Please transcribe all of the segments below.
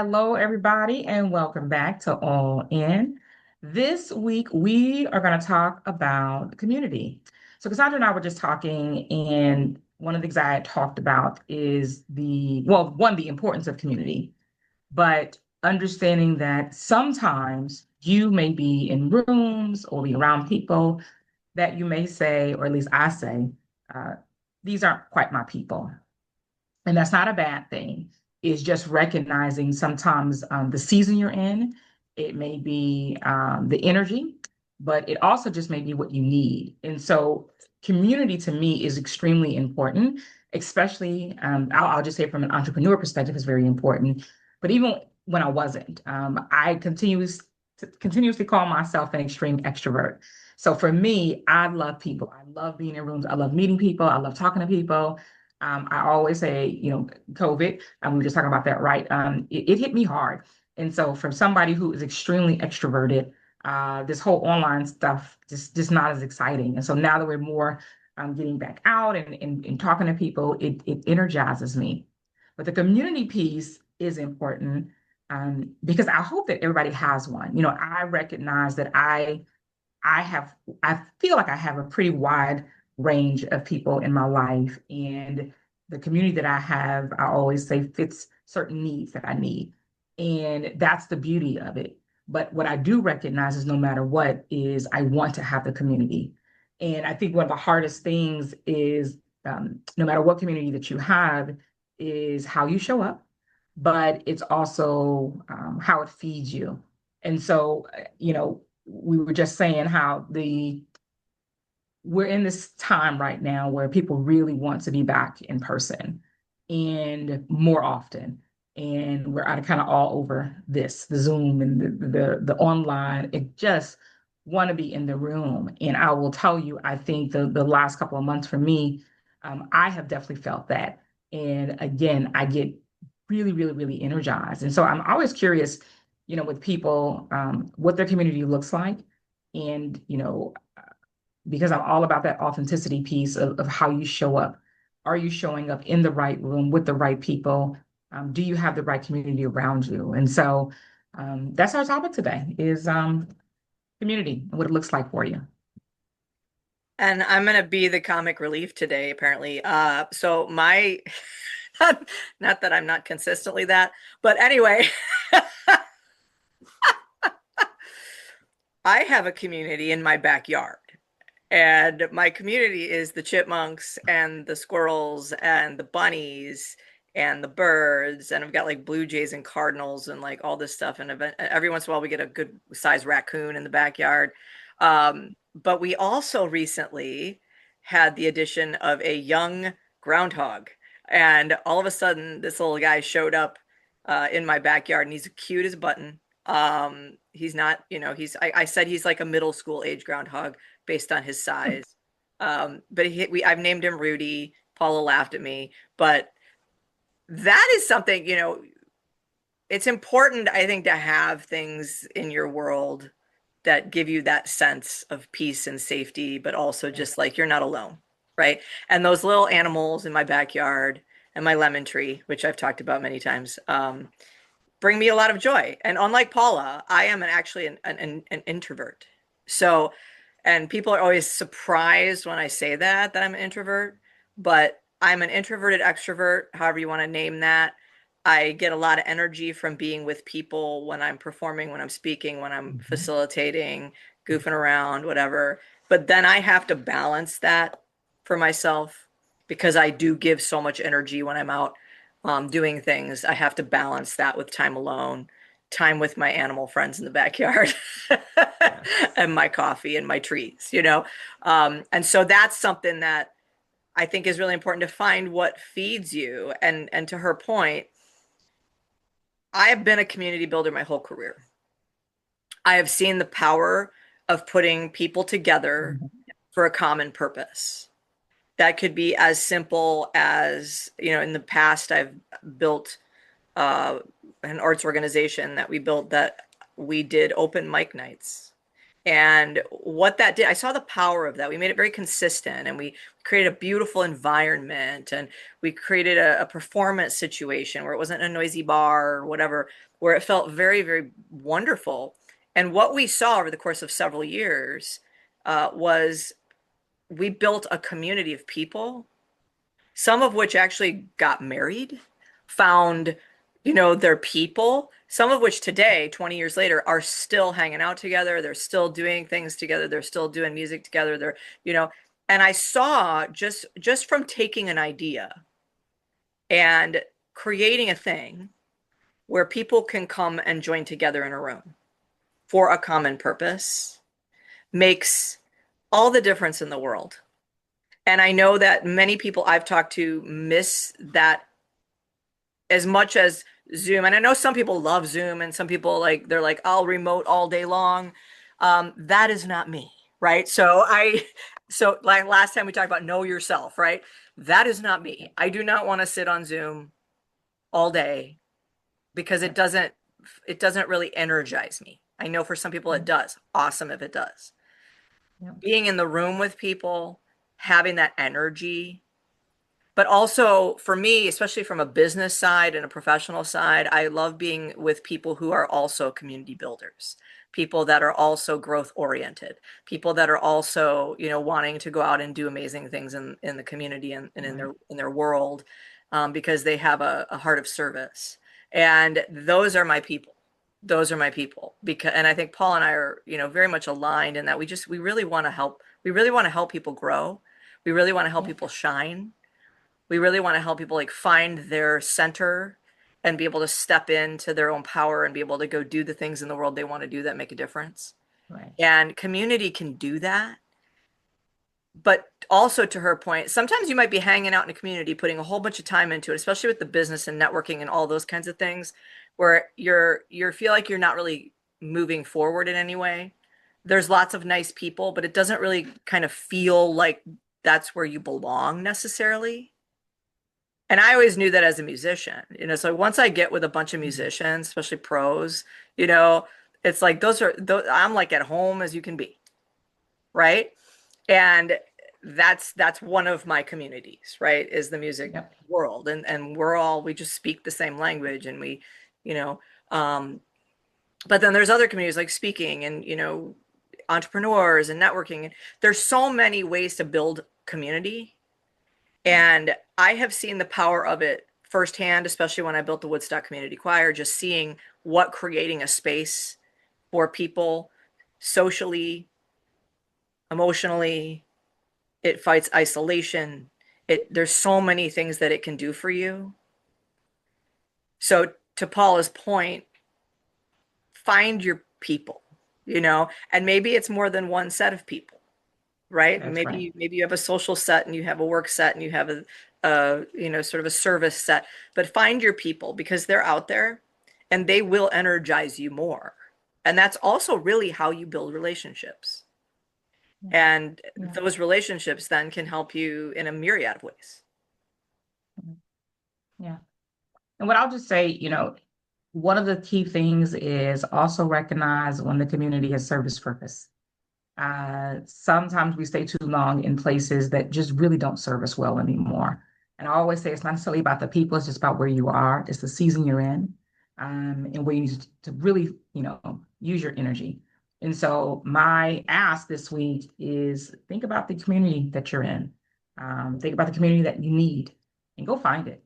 Hello, everybody, and welcome back to All In. This week, we are going to talk about community. So, Cassandra and I were just talking, and one of the things I had talked about is one, the importance of community, but understanding that sometimes you may be in rooms or be around people that you may say, or at least I say, uh, these aren't quite my people. And that's not a bad thing. It's just recognizing sometimes the season you're in, it may be the energy, but it also just may be what you need. And so, community to me is extremely important, especially I'll just say from an entrepreneur perspective, is very important. But even when I wasn't, continuously call myself an extreme extrovert. So for me, I love people. I love being in rooms. I love meeting people. I love talking to people. I always say, COVID, and we were just talking about that, right? It hit me hard. And so, from somebody who is extremely extroverted, this whole online stuff just not as exciting. And so now that we're more getting back out and talking to people, it energizes me. But the community piece is important because I hope that everybody has one. I recognize that I have I feel like I have a pretty wide range of people in my life, and the community that I have, I always say, fits certain needs that I need. And that's the beauty of it. But what I do recognize is no matter what is I want to have the community. And I think one of the hardest things is no matter what community that you have is how you show up, but it's also how it feeds you. And so, we were just saying how we're in this time right now where people really want to be back in person and more often. And we're kind of all over the Zoom and the online. It just want to be in the room. And I will tell you, I think the last couple of months for me, I have definitely felt that. And again, I get really, really, really energized. And so I'm always curious, with people, what their community looks like. And, because I'm all about that authenticity piece of how you show up. Are you showing up in the right room with the right people? Do you have the right community around you? And so that's our topic today is community and what it looks like for you. And I'm gonna be the comic relief today, apparently. So my not that I'm not consistently that, but anyway, I have a community in my backyard. And my community is the chipmunks and the squirrels and the bunnies and the birds. And I've got like blue jays and cardinals and like all this stuff. And every once in a while, we get a good sized raccoon in the backyard. But we also recently had the addition of a young groundhog. And all of a sudden, this little guy showed up in my backyard and he's cute as a button. He's not, I said he's like a middle school age groundhog based on his size. But I've named him Rudy. Paula laughed at me, but that is something, it's important, I think, to have things in your world that give you that sense of peace and safety, but also just like you're not alone, right? And those little animals in my backyard and my lemon tree, which I've talked about many times, bring me a lot of joy. And unlike Paula, I am actually an introvert. So, and people are always surprised when I say that I'm an introvert, but I'm an introverted extrovert, however you want to name that. I get a lot of energy from being with people when I'm performing, when I'm speaking, when I'm Mhm. facilitating, goofing around, whatever. But then I have to balance that for myself because I do give so much energy when I'm out doing things. I have to balance that with time alone, time with my animal friends in the backyard, Yes. and my coffee and my trees. And so that's something that I think is really important to find what feeds you. And to her point, I have been a community builder my whole career. I have seen the power of putting people together Mhm. for a common purpose. That could be as simple as, in the past, I've built uh, an arts organization that we built that we did open mic nights. And what that did, I saw the power of that. We made it very consistent, and we created a beautiful environment, and we created a performance situation where it wasn't a noisy bar or whatever, where it felt very, very wonderful. And what we saw over the course of several years was we built a community of people, some of which actually got married, found, their people, some of which today, 20 years later, are still hanging out together. They're still doing things together. They're still doing music together. You know, and I saw just from taking an idea and creating a thing where people can come and join together in a room for a common purpose makes all the difference in the world. And I know that many people I've talked to miss that as much as Zoom. And I know some people love Zoom, and some people they're like, I'll remote all day long. That is not me, right? So like last time we talked about know yourself, right? That is not me. I do not want to sit on Zoom all day because it doesn't really energize me. I know for some people it does. Awesome if it does. Yep. Being in the room with people, having that energy. But also for me, especially from a business side and a professional side, I love being with people who are also community builders, people that are also growth oriented, people that are also, wanting to go out and do amazing things in the community and in their world, because they have a heart of service. And those are my people. Those are my people. And I think Paul and I are, very much aligned in that we really want to help. We really want to help people grow. We really want to help people shine. We really want to help people find their center and be able to step into their own power and be able to go do the things in the world they want to do that make a difference. Right. And community can do that. But also, to her point, sometimes you might be hanging out in a community, putting a whole bunch of time into it, especially with the business and networking and all those kinds of things, where you feel like you're not really moving forward in any way. There's lots of nice people, but it doesn't really kind of feel like that's where you belong necessarily. And I always knew that as a musician, so once I get with a bunch of musicians, especially pros, it's like I'm like at home as you can be, right? And that's one of my communities, right? Is the music world. And we just speak the same language, and you know, um, but then there's other communities like speaking and, entrepreneurs and networking. And there's so many ways to build community. And I have seen the power of it firsthand, especially when I built the Woodstock Community Choir, just seeing what creating a space for people socially, emotionally, it fights isolation. There's so many things that it can do for you. So to Paula's point, find your people, and maybe it's more than one set of people, right? That's Maybe right. maybe you have a social set and you have a work set and you have sort of a service set, but find your people because they're out there and they will energize you more. And that's also really how you build relationships. Yeah. And Yeah. those relationships then can help you in a myriad of ways. Yeah. And what I'll just say, one of the key things is also recognize when the community has served its purpose. Sometimes we stay too long in places that just really don't serve us well anymore. And I always say it's not necessarily about the people, it's just about where you are, it's the season you're in, and where you need to really, use your energy. And so my ask this week is think about the community that you're in. Think about the community that you need and go find it.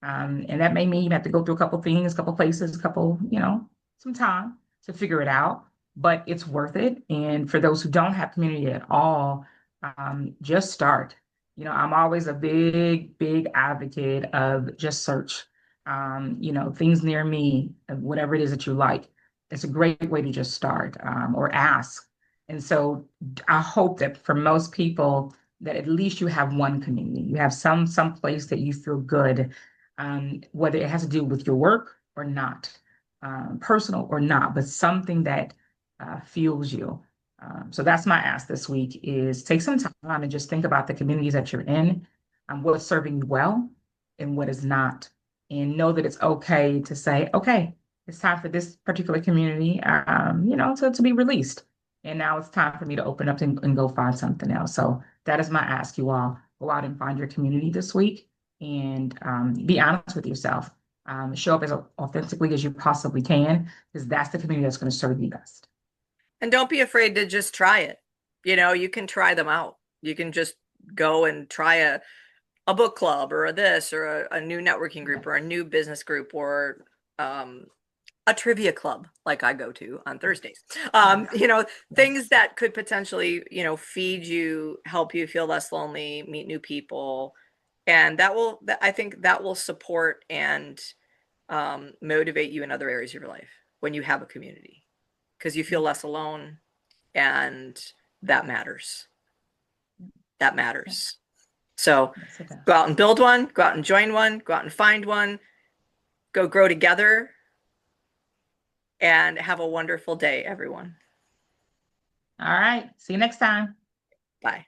And that may mean you have to go through a couple things, a couple places, some time to figure it out, but it's worth it. And for those who don't have community at all, just start. I'm always a big, big advocate of just search. Things near me, whatever it is that you like. It's a great way to just start, or ask. And so I hope that for most people, that at least you have one community. You have some place that you feel good, whether it has to do with your work or not, personal or not, but something that fuels you. So that's my ask this week is take some time and just think about the communities that you're in, what's serving you well and what is not. And know that it's okay to say, okay, it's time for this particular community, to be released. And now it's time for me to open up and go find something else. So that is my ask, you all. Go out and find your community this week and be honest with yourself. Show up as authentically as you possibly can, because that's the community that's going to serve you best. And don't be afraid to just try it. You can try them out. You can just go and try a book club or a this or a new networking group or a new business group or a trivia club like I go to on Thursdays. Things that could potentially, feed you, help you feel less lonely, meet new people. And I think that will support and motivate you in other areas of your life when you have a community, because you feel less alone, and that matters. That matters. So Yes, it does. go out and build one, go out and join one, go out and find one, go grow together, and have a wonderful day, everyone. All right. See you next time. Bye.